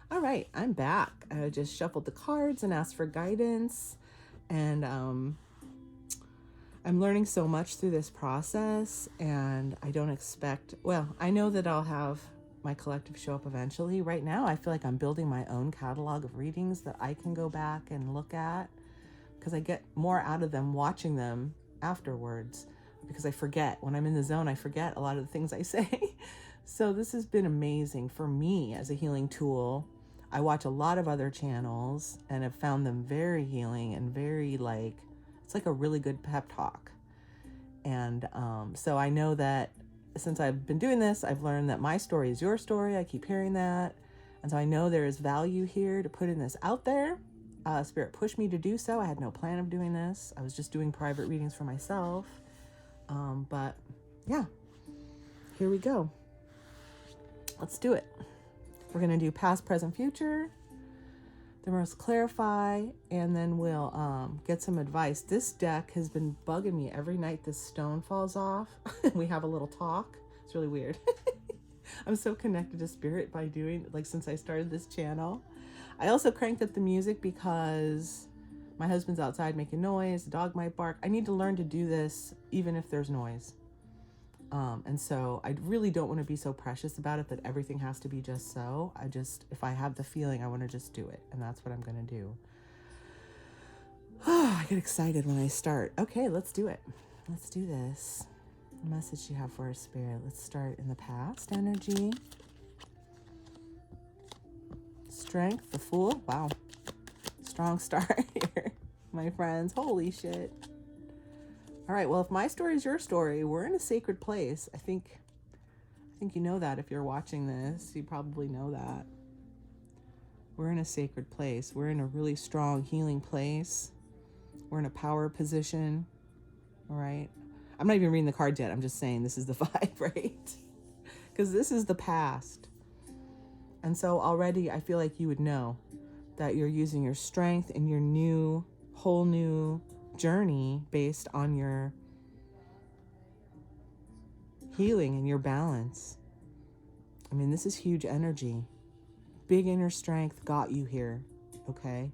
All right, I'm back. I just shuffled the cards and asked for guidance. And I'm learning so much through this process. And I don't expect, well, I know that I'll have my collective show up eventually. Right now, I feel like I'm building my own catalog of readings that I can go back and look at because I get more out of them watching them afterwards because I forget. When I'm in the zone, I forget a lot of the things I say. So this has been amazing for me as a healing tool. I watch a lot of other channels and have found them very healing and very it's like a really good pep talk. And so I know that since I've been doing this, I've learned that my story is your story. I keep hearing that. And so I know there is value here to putting this out there. Spirit pushed me to do so. I had no plan of doing this. I was just doing private readings for myself. But yeah, here we go. Let's do it. We're going to do past, present, future. Then we'll clarify, and then we'll get some advice. This deck has been bugging me every night this stone falls off. We have a little talk. It's really weird. I'm so connected to spirit by doing, since I started this channel. I also cranked up the music because my husband's outside making noise. The dog might bark. I need to learn to do this even if there's noise. And so I really don't want to be so precious about it that everything has to be just so. If I have the feeling, I want to just do it. And that's what I'm going to do. I get excited when I start. Okay, let's do it. Let's do this. The message you have for our spirit. Let's start in the past energy. Strength, the Fool. Wow. Strong start here, my friends. Holy shit. All right, well, if my story is your story, we're in a sacred place. I think you know that if you're watching this. You probably know that. We're in a sacred place. We're in a really strong healing place. We're in a power position. All right. I'm not even reading the cards yet. I'm just saying this is the vibe, right? Because this is the past. And so already I feel like you would know that you're using your strength in your whole new journey based on your healing and your balance. I mean, this is huge energy. Big inner strength got you here, okay?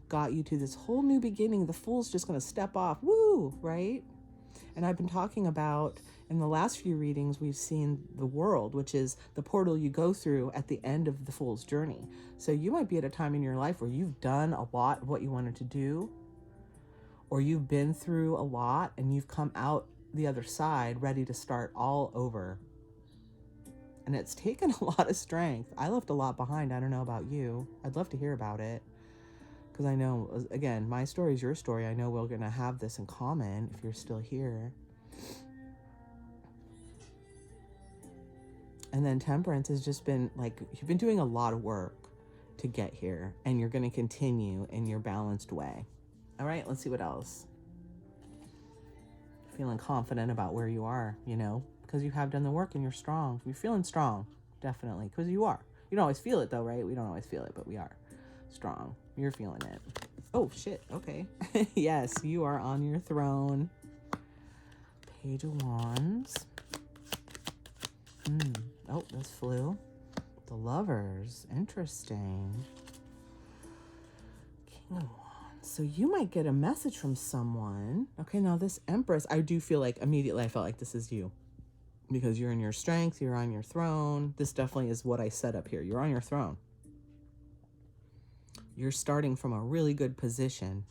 Got you to this whole new beginning. The Fool's just going to step off. Woo, right? And I've been talking about, in the last few readings, we've seen the world, which is the portal you go through at the end of the Fool's journey. So you might be at a time in your life where you've done a lot of what you wanted to do, or you've been through a lot and you've come out the other side ready to start all over. And it's taken a lot of strength. I left a lot behind. I don't know about you. I'd love to hear about it. Because I know, again, my story is your story. I know we're going to have this in common if you're still here. And then Temperance has just been you've been doing a lot of work to get here. And you're going to continue in your balanced way. All right, let's see what else. Feeling confident about where you are, because you have done the work and you're strong. You're feeling strong, definitely, because you are. You don't always feel it, though, right? We don't always feel it, but we are strong. You're feeling it. Oh, shit. Okay. Yes, you are on your throne. Page of Wands. Oh, this flew. The Lovers. Interesting. King of Wands. So you might get a message from someone. Okay, now this Empress, I do feel like immediately I felt like this is you. Because you're in your strength, you're on your throne. This definitely is what I set up here. You're on your throne. You're starting from a really good position.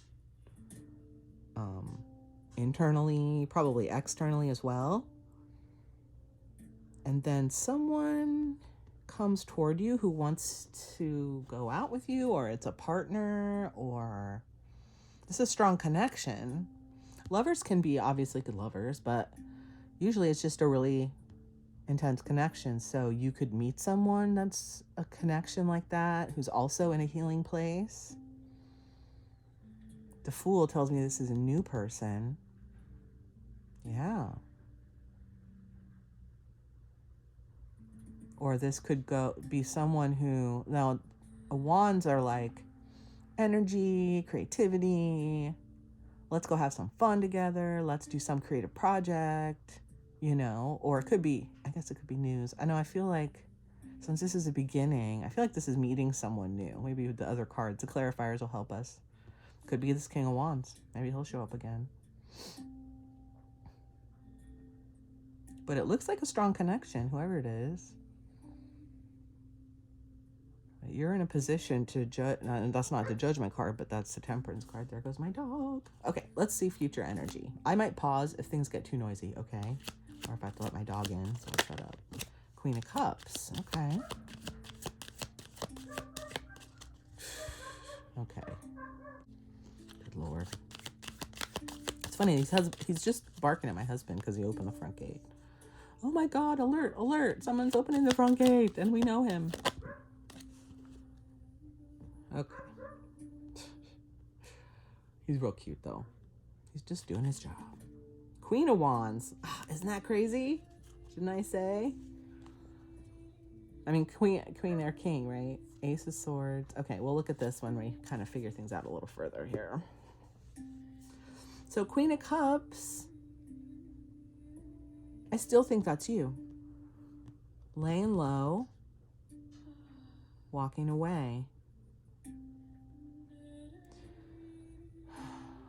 Internally, probably externally as well. And then someone comes toward you who wants to go out with you, or it's a partner, or it's a strong connection. Lovers can be obviously good lovers, but usually it's just a really intense connection. So you could meet someone that's a connection like that, who's also in a healing place. The Fool tells me this is a new person. Yeah. Or this could be someone who, now wands are like energy, creativity. Let's go have some fun together. Let's do some creative project, or it could be, I guess it could be news. I know, I feel like Since this is a beginning, I feel like this is meeting someone new. Maybe with the other cards, the clarifiers will help us. Could be this King of Wands. Maybe he'll show up again. But it looks like a strong connection, whoever it is. You're in a position to judge. That's not the Judgment card, but that's the Temperance card. There goes my dog. Okay, let's see future energy. I might pause if things get too noisy, okay? Or if I have to let my dog in, so I'll shut up. Queen of Cups, okay. Okay. Good Lord. It's funny, he's just barking at my husband because he opened the front gate. Oh my God, alert, alert. Someone's opening the front gate and we know him. Okay. He's real cute though. He's just doing his job. Queen of Wands. Oh, isn't that crazy? Shouldn't I say? I mean, queen or king, right? Ace of Swords. Okay, we'll look at this when we kind of figure things out a little further here. So Queen of Cups. I still think that's you. Laying low. Walking away.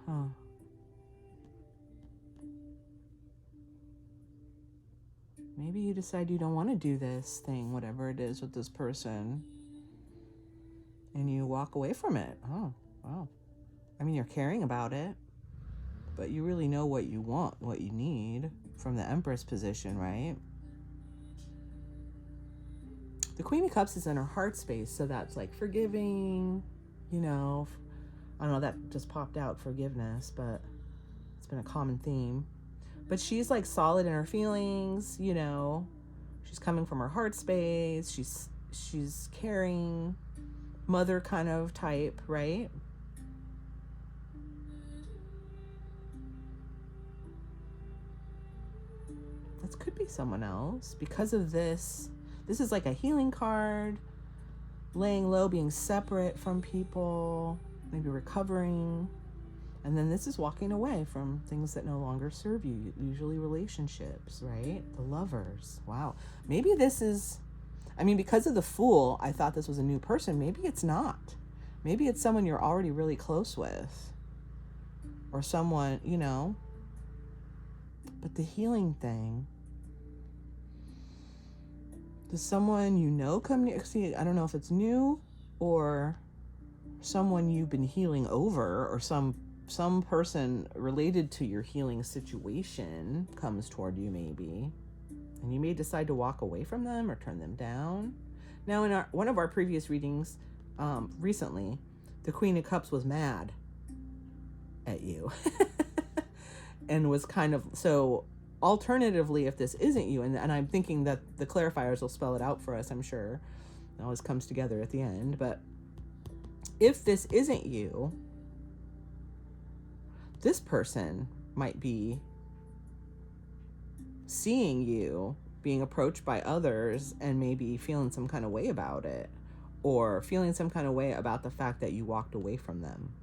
Huh. Maybe you decide you don't want to do this thing, whatever it is with this person, and you walk away from it. Oh, wow. I mean, you're caring about it, but you really know what you want, what you need from the Empress position, right? The Queen of Cups is in her heart space, so that's like forgiving, you know. I don't know, that just popped out, forgiveness, but it's been a common theme. But she's like solid in her feelings, you know. She's coming from her heart space. She's caring, mother kind of type, right? This could be someone else because of this. This is like a healing card, laying low, being separate from people, maybe recovering. And then this is walking away from things that no longer serve you, usually relationships, right? The Lovers. Wow. Maybe this is, I mean, because of the Fool, I thought this was a new person. Maybe it's not. Maybe it's someone you're already really close with. Or someone, you know. But the healing thing, does someone you know come near? See, I don't know if it's new or someone you've been healing over, or some person related to your healing situation comes toward you maybe, and you may decide to walk away from them or turn them down. Now, in one of our previous readings recently, the Queen of Cups was mad at you and was kind of, so alternatively, if this isn't you, and I'm thinking that the clarifiers will spell it out for us, I'm sure it always comes together at the end, but if this isn't you, this person might be seeing you being approached by others and maybe feeling some kind of way about it, or feeling some kind of way about the fact that you walked away from them.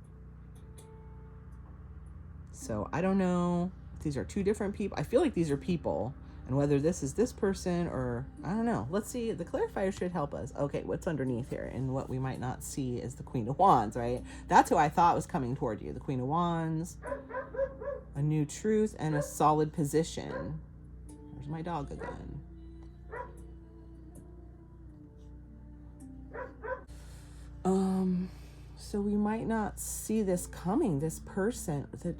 So I don't know if these are two different people. I feel like these are people, and whether this is this person or, I don't know. Let's see. The clarifier should help us. Okay, what's underneath here? And what we might not see is the Queen of Wands, right? That's who I thought was coming toward you. The Queen of Wands, a new truth, and a solid position. There's my dog again. So we might not see this coming. This person, the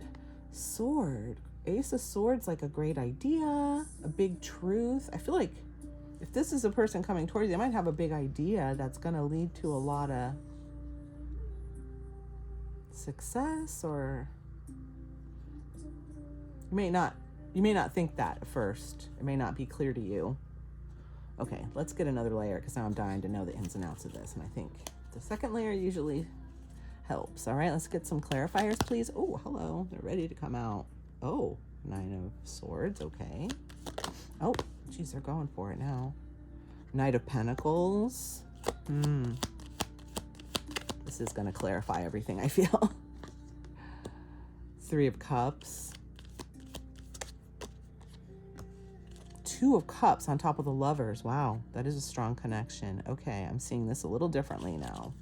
sword. Ace of Swords, like a great idea, a big truth. I feel like if this is a person coming towards you, they might have a big idea that's going to lead to a lot of success, or you may not think that at first. It may not be clear to you. Okay, let's get another layer, because now I'm dying to know the ins and outs of this, and I think the second layer usually helps. All right, let's get some clarifiers, please. Oh, hello. They're ready to come out. Oh, Nine of Swords. Okay. Oh, geez, they're going for it now. Knight of Pentacles. This is going to clarify everything, I feel. Three of Cups. Two of Cups on top of the Lovers. Wow, that is a strong connection. Okay, I'm seeing this a little differently now.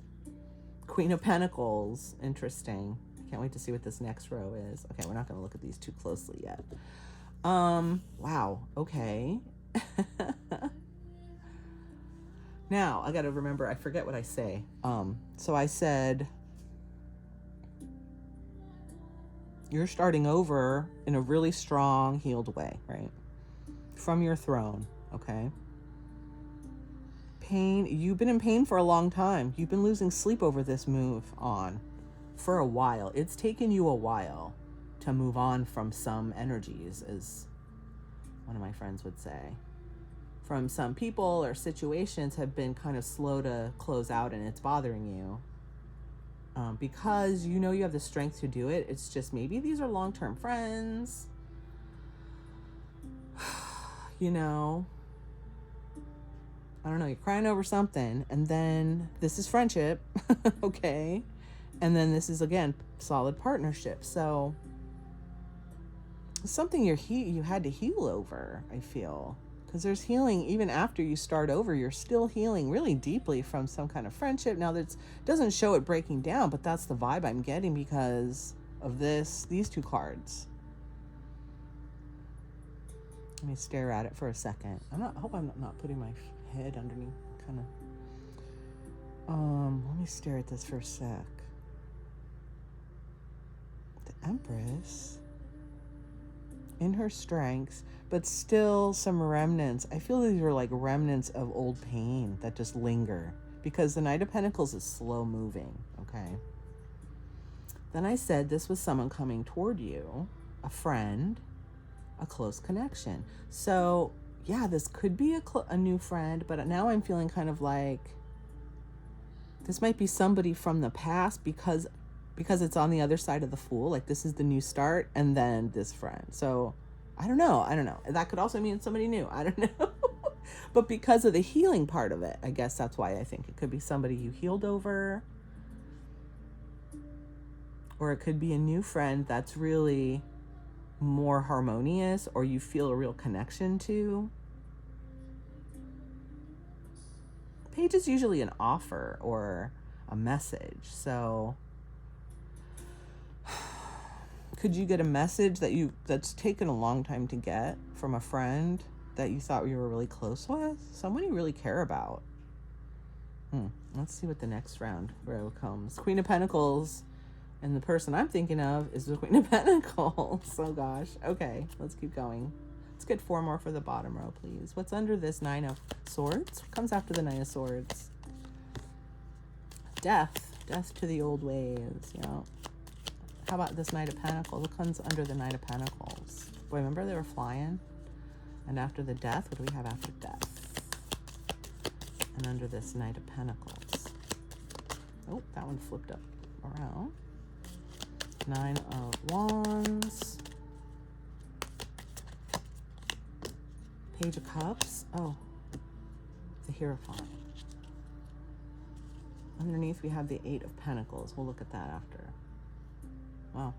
Queen of Pentacles. Interesting. I can't wait to see what this next row is. Okay, we're not going to look at these too closely yet. Wow. Okay. Now, I got to remember, I forget what I say. So I said, you're starting over in a really strong, healed way, right? From your throne, okay? Pain, you've been in pain for a long time. You've been losing sleep over this move on for a while. It's taken you a while to move on from some energies, as one of my friends would say. From some people or situations have been kind of slow to close out, and it's bothering you. Because you know you have the strength to do it. It's just maybe these are long-term friends. You know, I don't know, you're crying over something, and then this is friendship, okay? And then this is, again, solid partnership. So it's something you had to heal over, I feel. Because there's healing even after you start over. You're still healing really deeply from some kind of friendship. Now, that doesn't show it breaking down, but that's the vibe I'm getting because of these two cards. Let me stare at it for a second. I hope I'm not putting my head underneath, kind of. Let me stare at this for a sec. The Empress, in her strengths, but still some remnants. I feel these are like remnants of old pain that just linger, because the Knight of Pentacles is slow moving, okay? Then I said this was someone coming toward you, a friend, a close connection. So yeah, this could be a new friend, but now I'm feeling kind of like this might be somebody from the past, because it's on the other side of the Fool. Like, this is the new start, and then this friend. So I don't know. That could also mean somebody new. I don't know. But because of the healing part of it, I guess that's why I think it could be somebody you healed over. Or it could be a new friend that's really more harmonious, or you feel a real connection to. Page is usually an offer or a message. So could you get a message that's taken a long time to get from a friend that you thought you were really close with? Someone you really care about. Let's see what the next row comes. Queen of Pentacles. And the person I'm thinking of is the Queen of Pentacles. Oh gosh. Okay, let's keep going. Let's get 4 more for the bottom row, please. What's under this 9 of Swords? What comes after the 9 of Swords? Death. Death to the old ways, you know. How about this Knight of Pentacles? What comes under the Knight of Pentacles? Boy, remember they were flying? And after the death, what do we have after death? And under this Knight of Pentacles. Oh, that one flipped up around. 9 of Wands. Page of Cups. Oh, the Hierophant. Underneath we have the 8 of Pentacles. We'll look at that after. Wow.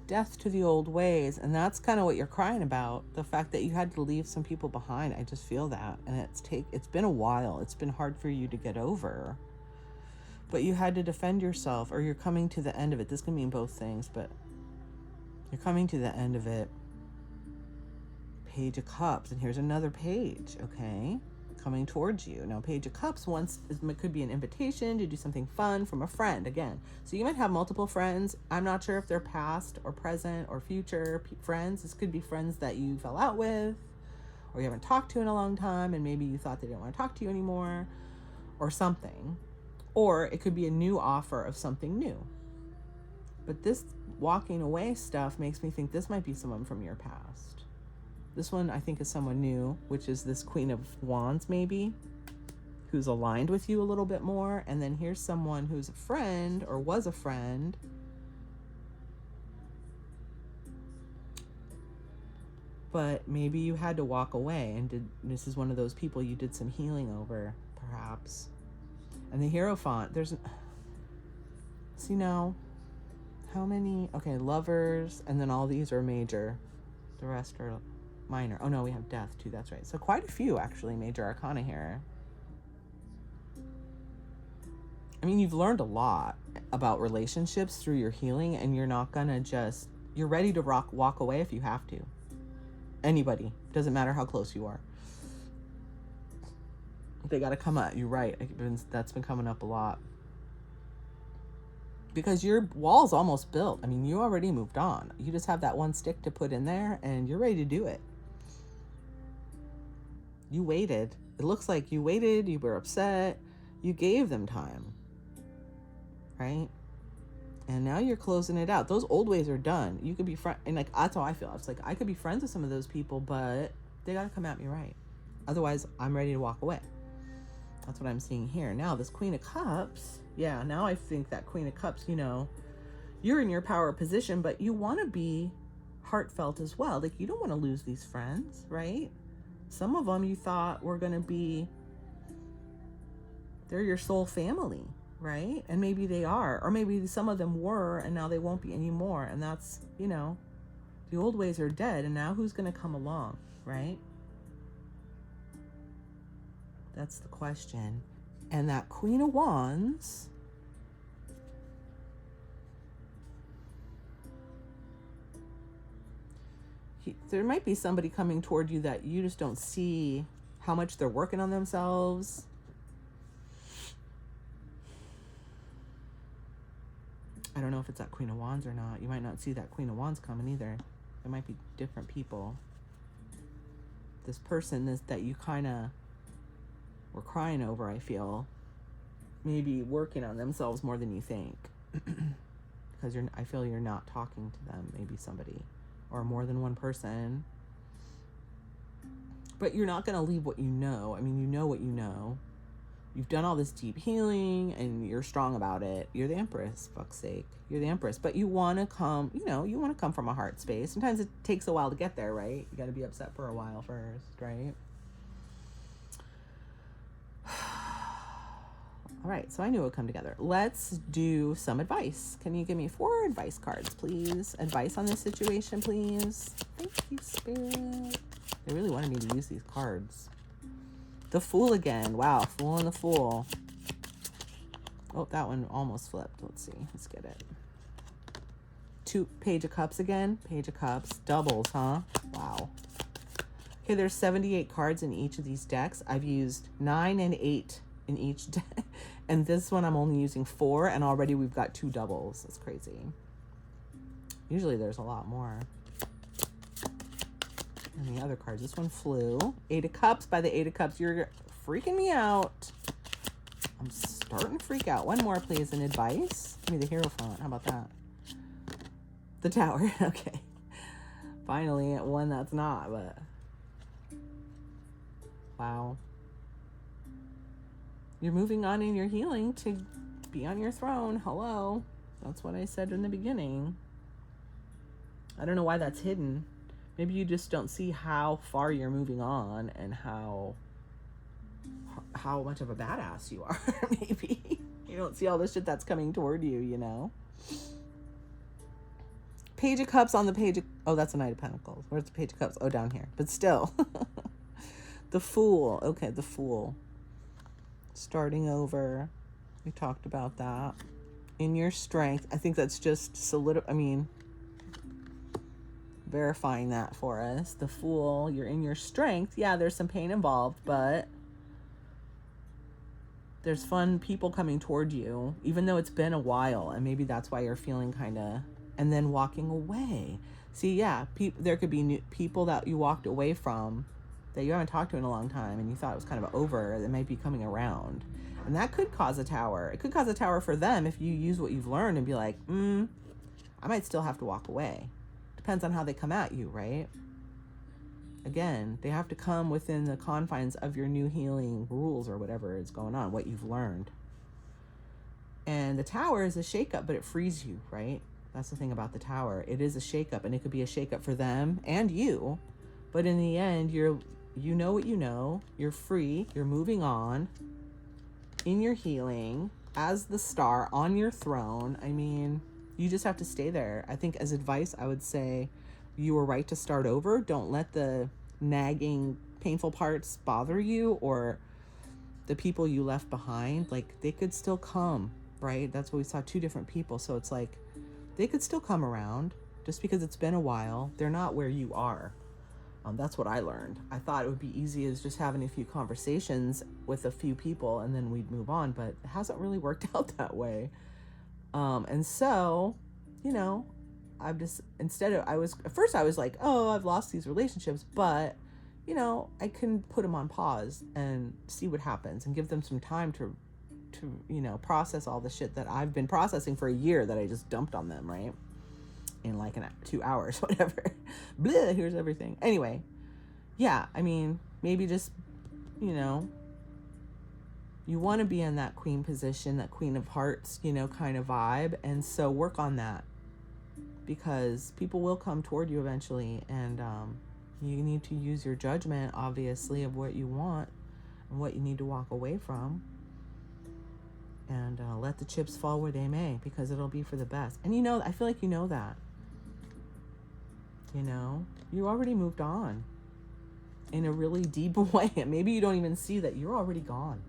Death to the old ways, and that's kind of what you're crying about, the fact that you had to leave some people behind. I just feel that, and it's been a while. It's been hard for you to get over, but you had to defend yourself, or you're coming to the end of it. This can mean both things, but you're coming to the end of it. Page of Cups, and here's another page, okay, coming towards you. Now, Page of Cups it could be an invitation to do something fun from a friend, again. So you might have multiple friends. I'm not sure if they're past or present or future friends. This could be friends that you fell out with, or you haven't talked to in a long time, and maybe you thought they didn't want to talk to you anymore, or something. Or it could be a new offer of something new. But this walking away stuff makes me think this might be someone from your past. This one, I think, is someone new, which is this Queen of Wands, maybe, who's aligned with you a little bit more. And then here's someone who's a friend or was a friend. But maybe you had to walk away, and this is one of those people you did some healing over, perhaps. And the Hierophant, see now, how many? Okay, Lovers, and then all these are major. The rest are minor. Oh no, we have Death too, that's right. So quite a few actually major arcana here. I mean, you've learned a lot about relationships through your healing, and you're not gonna you're ready to walk away if you have to. Anybody, doesn't matter how close you are. They got to come at you, right? That's been coming up a lot. Because your wall's almost built. I mean, you already moved on. You just have that one stick to put in there, and you're ready to do it. You waited. It looks like you waited. You were upset. You gave them time, right? And now you're closing it out. Those old ways are done. You could be and like, that's how I feel. It's like, I could be friends with some of those people, but they got to come at me right. Otherwise, I'm ready to walk away. That's what I'm seeing here. Now, this Queen of Cups. Yeah, now I think that Queen of Cups, you're in your power position, but you want to be heartfelt as well. Like, you don't want to lose these friends, right? Some of them you thought were going to be, they're your soul family. Right? And maybe they are, or maybe some of them were, and now they won't be anymore. And that's, the old ways are dead, and now who's going to come along, right? That's the question. And that Queen of Wands, there might be somebody coming toward you that you just don't see how much they're working on themselves. I don't know if it's that Queen of Wands or not. You might not see that Queen of Wands coming either. There might be different people. This person that you kind of were crying over, I feel, maybe working on themselves more than you think. Because I feel you're not talking to them, maybe somebody, or more than one person. But you're not going to leave what you know. I mean, you know what you know. You've done all this deep healing and you're strong about it. You're the Empress, fuck's sake. You're the Empress. But you want to come, you want to come from a heart space. Sometimes it takes a while to get there, right? You got to be upset for a while first, right? All right, so I knew it would come together. Let's do some advice. Can you give me 4 advice cards, please? Advice on this situation, please. Thank you, Spirit. They really wanted me to use these cards. The Fool again. Wow, Fool and the Fool. Oh, that one almost flipped. Let's see. Let's get it. 2 Page of Cups again. Page of Cups. Doubles, huh? Wow. Okay, there's 78 cards in each of these decks. I've used 9 and 8 in each deck. And this one I'm only using 4, and already we've got 2 doubles. That's crazy. Usually there's a lot more. And the other cards. This one flew. 8 of Cups. By the 8 of Cups, you're freaking me out. I'm starting to freak out. One more, please, and advice. Give me the Hierophant. How about that? The Tower. Okay. Finally, one that's not, but... Wow. You're moving on in your healing to be on your throne. Hello. That's what I said in the beginning. I don't know why that's hidden. Maybe you just don't see how far you're moving on and how much of a badass you are. Maybe you don't see all the shit that's coming toward you, Page of Cups on the page of... Oh, that's a Knight of Pentacles. Where's the Page of Cups? Oh, down here. But still. The Fool. Okay, the Fool. Starting over. We talked about that. In your strength. I think that's just verifying that for us. The Fool, you're in your strength. Yeah, there's some pain involved, but there's fun people coming toward you, even though it's been a while, and maybe that's why you're feeling kind of, and then walking away. See, yeah, there could be new people that you walked away from that you haven't talked to in a long time, and you thought it was kind of over, that might be coming around. And that could cause a tower. It could cause a tower for them if you use what you've learned and be like, I might still have to walk away. Depends on how they come at you, right? Again, they have to come within the confines of your new healing rules or whatever is going on, what you've learned. And the Tower is a shakeup, but it frees you, right? That's the thing about the Tower. It is a shakeup, and it could be a shakeup for them and you. But in the end, you know what you know. You're free. You're moving on in your healing as the star on your throne. I mean, you just have to stay there. I think as advice, I would say you were right to start over. Don't let the nagging, painful parts bother you, or the people you left behind. Like, they could still come, right? That's what we saw, 2 different people. So it's like, they could still come around just because it's been a while. They're not where you are. That's what I learned. I thought it would be easy as just having a few conversations with a few people and then we'd move on, but it hasn't really worked out that way. And so, you know, I've just, at first I was like, oh, I've lost these relationships, but, you know, I can put them on pause and see what happens and give them some time to, you know, process all the shit that I've been processing for a year that I just dumped on them, right? In like 2 hours, whatever. Blah, here's everything. Anyway, yeah, I mean, maybe just, you know, you want to be in that queen position, that Queen of Hearts, you know, kind of vibe. And so work on that, because people will come toward you eventually. And you need to use your judgment, obviously, of what you want and what you need to walk away from. And let the chips fall where they may, because it'll be for the best. And, you know, I feel like you know that. You know, you already moved on in a really deep way. And maybe you don't even see that you're already gone.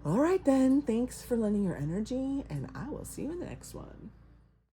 All right, then. Thanks for lending your energy, and I will see you in the next one.